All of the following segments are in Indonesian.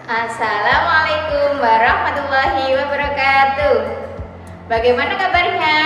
Assalamualaikum warahmatullahi wabarakatuh. Bagaimana kabarnya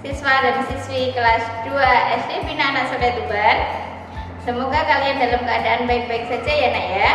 siswa dan siswi kelas 2 SD Bina Anak Soleh Tuban? Semoga kalian dalam keadaan baik-baik saja ya nak ya.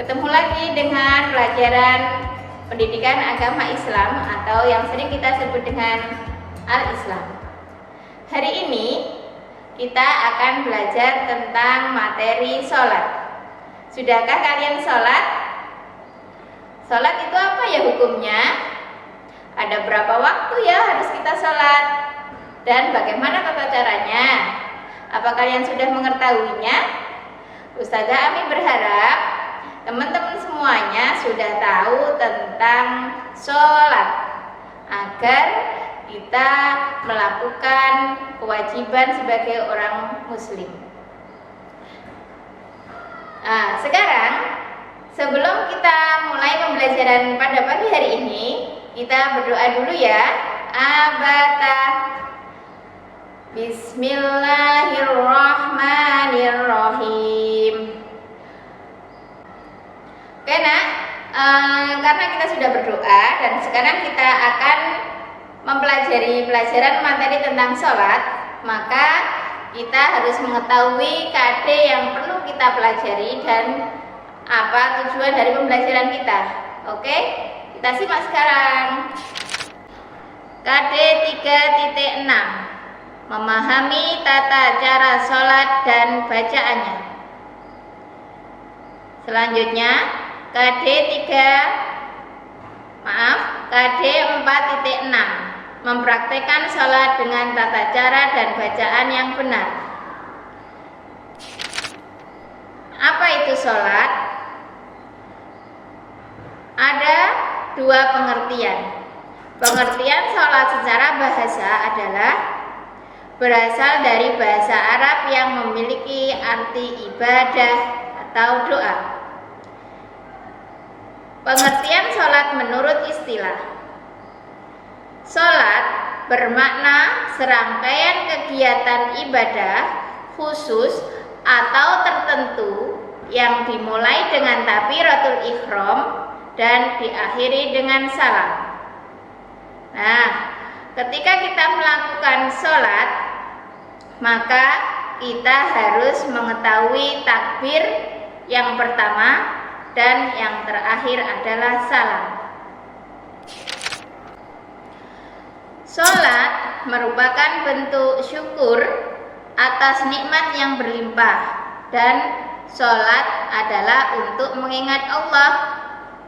Ketemu lagi dengan pelajaran pendidikan agama Islam atau yang sering kita sebut dengan Al-Islam. Hari ini kita akan belajar tentang materi sholat. Sudahkah kalian sholat? Sholat itu apa ya hukumnya? Ada berapa waktu ya harus kita sholat? Dan bagaimana tata caranya? Apa kalian sudah mengetahuinya? Ustazah Ami berharap teman-teman semuanya sudah tahu tentang sholat agar kita melakukan kewajiban sebagai orang muslim. Nah, sekarang sebelum kita mulai pembelajaran pada pagi hari ini, kita berdoa dulu ya. Abata. Bismillahirrahmanirrahim. Oke nak, karena kita sudah berdoa dan sekarang kita akan mempelajari pelajaran materi tentang sholat, maka kita harus mengetahui KD yang perlu kita pelajari dan apa tujuan dari pembelajaran kita. Oke, kita simak sekarang. KD 3.6, memahami tata cara sholat dan bacaannya. Selanjutnya KD 4.6, mempraktekkan sholat dengan tata cara dan bacaan yang benar. Apa itu sholat? Ada dua pengertian. Pengertian sholat secara bahasa adalah berasal dari bahasa Arab yang memiliki arti ibadah atau doa. Pengertian sholat menurut istilah. Sholat bermakna serangkaian kegiatan ibadah khusus atau tertentu yang dimulai dengan takbiratul ihram dan diakhiri dengan salam. Nah, ketika kita melakukan sholat, maka kita harus mengetahui takbir yang pertama dan yang terakhir adalah salam. Sholat merupakan bentuk syukur atas nikmat yang berlimpah dan sholat adalah untuk mengingat Allah.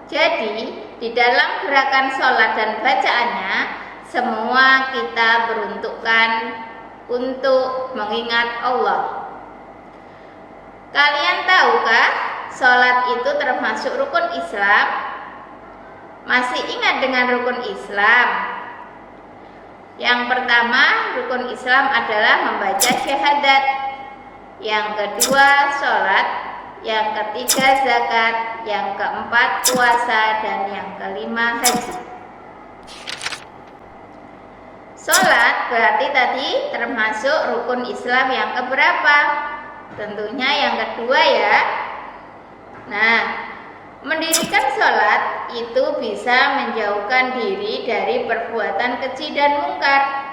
Jadi di dalam gerakan sholat dan bacaannya semua kita peruntukkan untuk mengingat Allah. Kalian tahukah sholat itu termasuk rukun Islam? Masih ingat dengan rukun Islam? Yang pertama, rukun Islam adalah membaca syahadat. Yang kedua, sholat. Yang ketiga, zakat. Yang keempat, puasa. Dan yang kelima, haji. Sholat berarti tadi termasuk rukun Islam yang keberapa? Tentunya yang kedua ya. Nah, mendirikan sholat itu bisa menjauhkan diri dari perbuatan keji dan mungkar.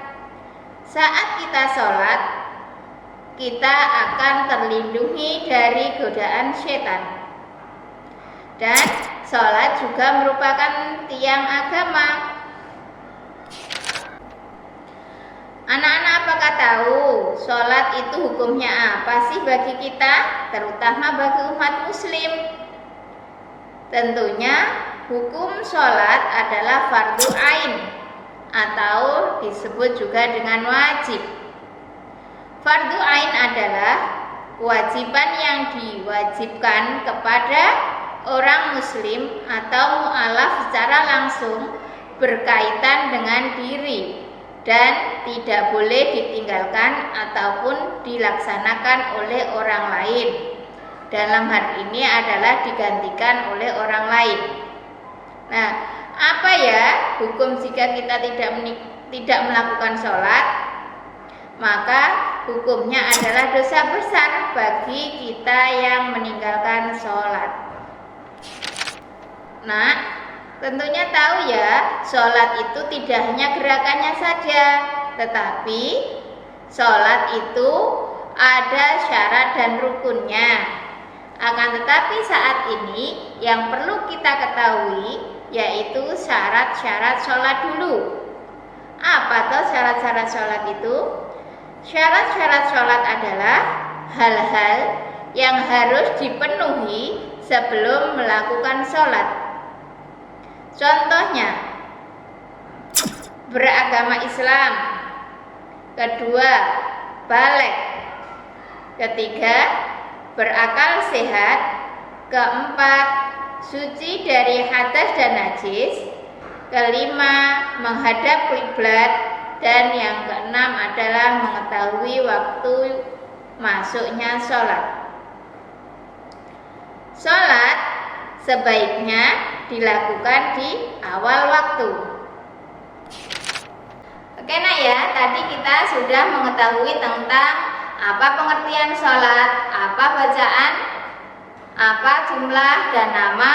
Saat kita sholat, kita akan terlindungi dari godaan setan. Dan sholat juga merupakan tiang agama. Anak-anak apakah tahu sholat itu hukumnya apa sih bagi kita, terutama bagi umat muslim? Tentunya hukum sholat adalah fardu ain atau disebut juga dengan wajib. Fardu ain adalah kewajiban yang diwajibkan kepada orang muslim atau mu'alaf secara langsung berkaitan dengan diri dan tidak boleh ditinggalkan ataupun dilaksanakan oleh orang lain. Dalam hal ini adalah digantikan oleh orang lain. Nah, Apa ya hukum jika kita tidak melakukan sholat? Maka hukumnya adalah dosa besar bagi kita yang meninggalkan sholat. Nah, tentunya tahu ya, sholat itu tidak hanya gerakannya saja, tetapi sholat itu ada syarat dan rukunnya. Akan tetapi saat ini yang perlu kita ketahui yaitu syarat-syarat sholat dulu. Apa toh syarat-syarat sholat itu? Syarat-syarat sholat adalah hal-hal yang harus dipenuhi sebelum melakukan sholat. Contohnya, beragama Islam. Kedua, balik. Ketiga, berakal sehat. Keempat, suci dari hadas dan najis. Kelima, menghadap kiblat. Dan yang keenam adalah mengetahui waktu masuknya sholat. Sholat sebaiknya dilakukan di awal waktu. Oke nak ya, tadi kita sudah mengetahui tentang apa pengertian sholat, apa bacaan, apa jumlah dan nama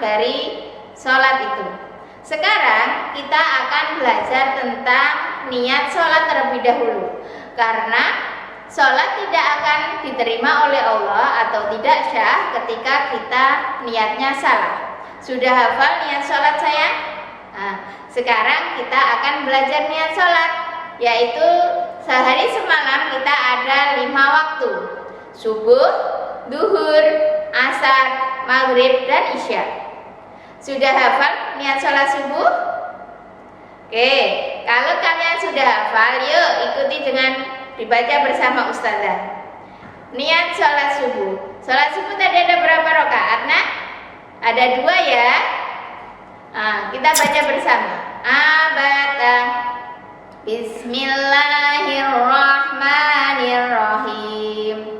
dari sholat itu. Sekarang kita akan belajar tentang niat sholat terlebih dahulu. Karena sholat tidak akan diterima oleh Allah atau tidak syah ketika kita niatnya salah. Sudah hafal niat sholat saya? Nah, sekarang kita akan belajar niat sholat, yaitu sehari semalam kita ada 5 waktu: subuh, duhur, asar, maghrib, dan isya. Sudah hafal niat sholat subuh? Oke, kalau kalian sudah hafal, yuk ikuti dengan dibaca bersama ustazah. Niat sholat subuh. Sholat subuh tadi ada berapa rakaat nak? Ada 2 ya. Nah, kita baca bersama. Abata. Bismillahirrahmanirrahim.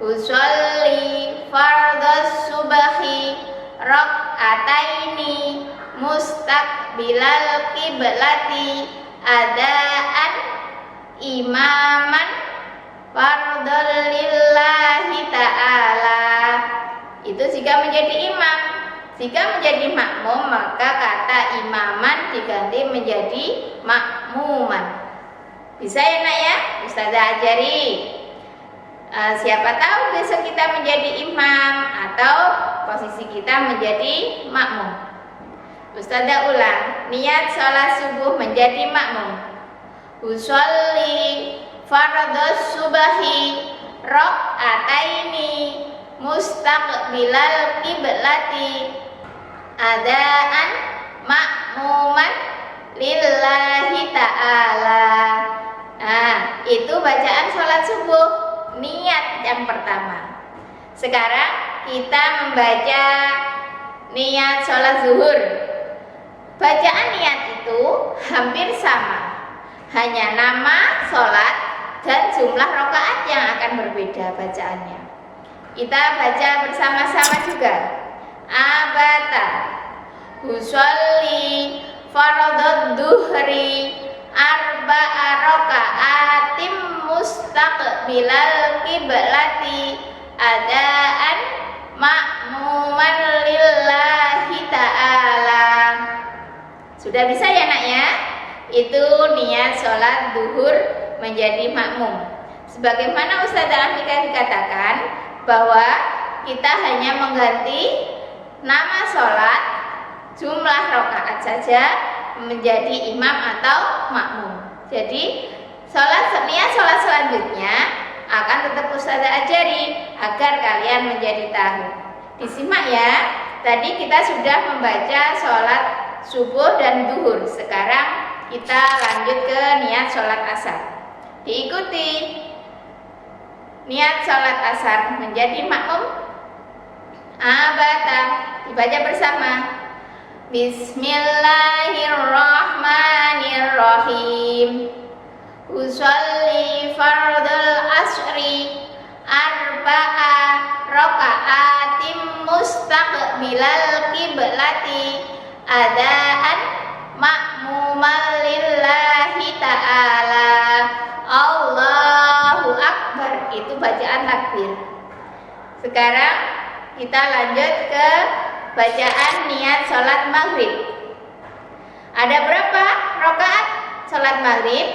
Usolli fardhas subhi rakaataini mustaqbilal qiblati adaan imaman fardhal lillahi ta'ala. Itu jika menjadi imam. Jika menjadi makmum, maka kata imaman diganti menjadi makmuman. Bisa ya nak ya? Ustazah ajari. Siapa tahu besok kita menjadi imam atau posisi kita menjadi makmum. Ustazah ulang, niat sholat subuh menjadi makmum. Usolli fardhas subhi rakaataini mustaqbilal qiblati adaan makmuman lillahi ta'ala. Nah, itu bacaan sholat subuh, niat yang pertama. Sekarang kita membaca niat sholat zuhur. Bacaan niat itu hampir sama, hanya nama sholat dan jumlah rakaat yang akan berbeda bacaannya. Kita baca bersama-sama juga. Abata usolli fardhad duhri arba'a raka'atim mustaqbilal qiblati adaan makmuman lillahi ta'ala. Sudah bisa ya nak ya? Itu niat sholat duhur menjadi makmum. Sebagaimana Ustazah Afika dikatakan bahwa kita hanya mengganti nama sholat, jumlah rakaat saja menjadi imam atau makmum. Jadi niat sholat selanjutnya akan tetap Ustazah ajari agar kalian menjadi tahu. Disimak ya. Tadi kita sudah membaca sholat subuh dan duhur. Sekarang kita lanjut ke niat sholat asar. Diikuti. Niat sholat asar menjadi makmum. Abata, dibaca bersama. Bismillahirrahmanirrahim. Usolli fardal asri arba'a raka'atim mustaqbilal qiblati ada ma'muman lillahi ta'ala. Allahu Akbar, itu bacaan takbir. Sekarang kita lanjut ke bacaan niat sholat maghrib. Ada berapa rakaat sholat maghrib?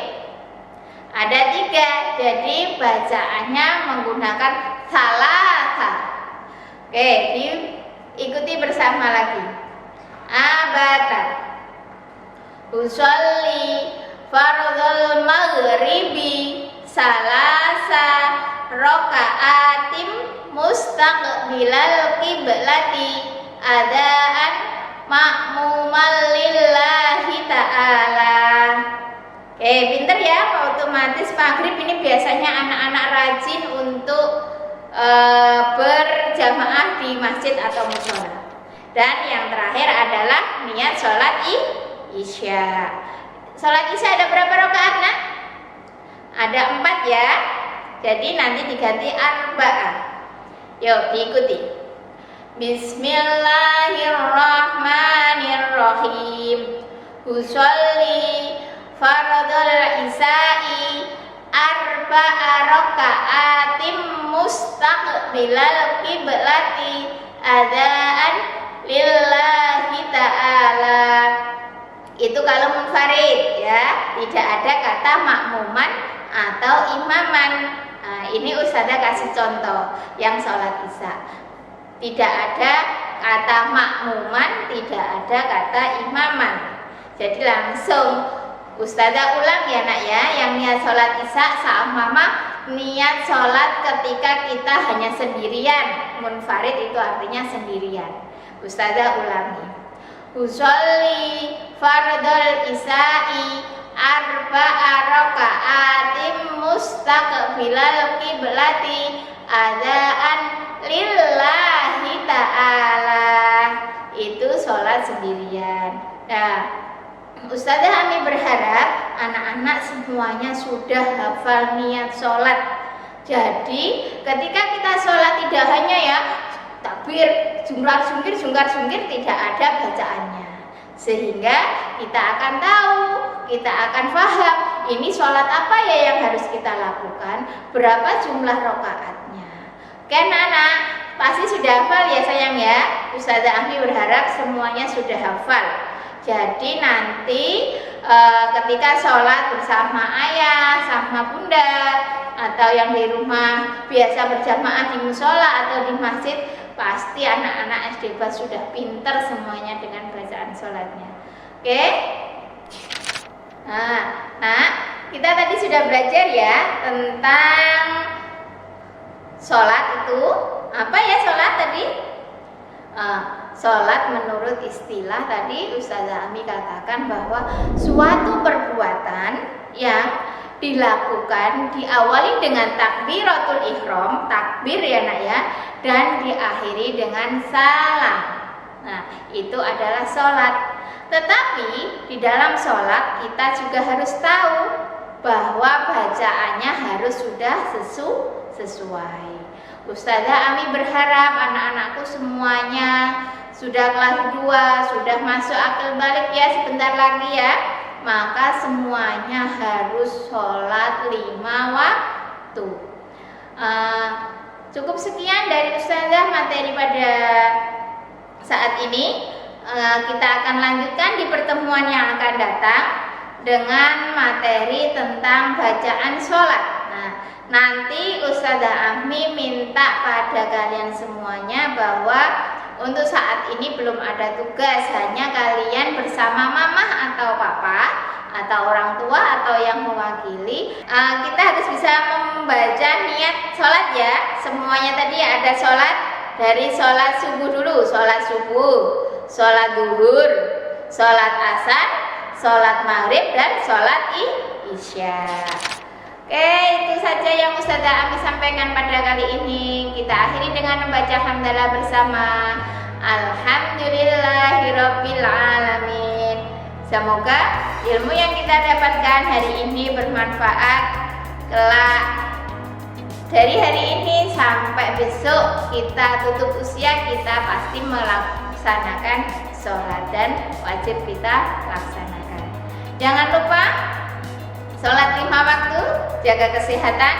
Ada 3, jadi bacaannya menggunakan salasa. Oke, diikuti bersama lagi. Abata usolli fardhul maghribi salasa rakaatim mustaqbilal qiblati adaan ma'muman lillahi ta'ala. Oke, pinter ya, otomatis maghrib ini biasanya anak-anak rajin untuk berjamaah di masjid atau mushola. Dan yang terakhir adalah niat sholat isya. Sholat isya ada berapa rakaat, nak? Ada 4 ya. Jadi nanti diganti arba'ah. Yuk diikuti. Bismillahirrahmanirrahim. Usolli fardhul isya'i arba'a raka'atim mustaqbilal qiblati adaan lillahi ta'ala. Itu kalau munfarid ya, tidak ada kata makmuman atau imaman. Nah, ini Ustazah kasih contoh yang sholat isya. Tidak ada kata makmuman, tidak ada kata imaman. Jadi langsung Ustazah ulang ya nak ya, yang niat sholat isya saat mama niat sholat ketika kita hanya sendirian. Munfarid itu artinya sendirian. Ustazah ulangi. Usolli fardhul isya'i arba'a raka'atim mustaqbilal qiblati adaan lillahi ta'ala. Itu sholat sendirian. Nah, Ustazah Ami berharap anak-anak semuanya sudah hafal niat sholat. Jadi ketika kita sholat tidak hanya ya takbir, jungkar-jungkir, tidak ada bacaannya. Sehingga kita akan tahu, kita akan paham ini sholat apa ya yang harus kita lakukan, berapa jumlah rakaatnya. Oke anak-anak, pasti sudah hafal ya sayang ya. Ustazah Ami berharap semuanya sudah hafal. Jadi nanti ketika sholat bersama ayah, sama bunda, atau yang di rumah biasa berjamaah di musola atau di masjid, pasti anak-anak SD Bas sudah pinter semuanya dengan bacaan sholatnya. Oke? Nah, kita tadi sudah belajar ya tentang sholat itu. Apa ya sholat tadi? Sholat menurut istilah tadi Ustazah Ami katakan bahwa suatu perbuatan yang dilakukan diawali dengan takbiratul ihram, takbir ya nak ya, dan diakhiri dengan salam. Nah, itu adalah sholat. Tetapi di dalam sholat kita juga harus tahu bahwa bacaannya harus sudah sesuai. Ustazah Ami berharap anak-anakku semuanya sudah kelas 2, sudah masuk akil balik ya sebentar lagi ya. Maka semuanya harus sholat 5 waktu. Cukup sekian dari Ustazah materi pada saat ini. Kita akan lanjutkan di pertemuan yang akan datang dengan materi tentang bacaan sholat. Nah, nanti Ustazah Ami minta pada kalian semuanya bahwa untuk saat ini belum ada tugas, hanya kalian bersama mamah atau papa atau orang tua atau yang mewakili, kita harus bisa membaca niat sholat ya. Semuanya tadi ada sholat, dari sholat subuh dulu, sholat subuh, sholat duhur, sholat asar, sholat maghrib, dan sholat isya. Oke, itu saja yang Ustazah Ami sampaikan pada kali ini. Kita akhiri dengan membaca hamdalah bersama. Alhamdulillahirabbil alamin. Semoga ilmu yang kita dapatkan hari ini bermanfaat kelak. Dari hari ini sampai besok kita tutup usia, kita pasti melaksanakan sholat dan wajib kita laksanakan. Jangan lupa sholat 5 waktu, jaga kesehatan,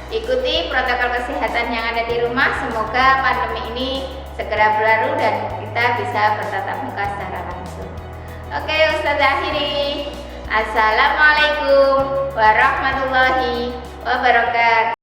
ikuti protokol kesehatan yang ada di rumah. Semoga pandemi ini segera berlalu dan kita bisa bertatap muka secara langsung. Oke, Ustazah akhiri. Assalamualaikum warahmatullahi wabarakatuh.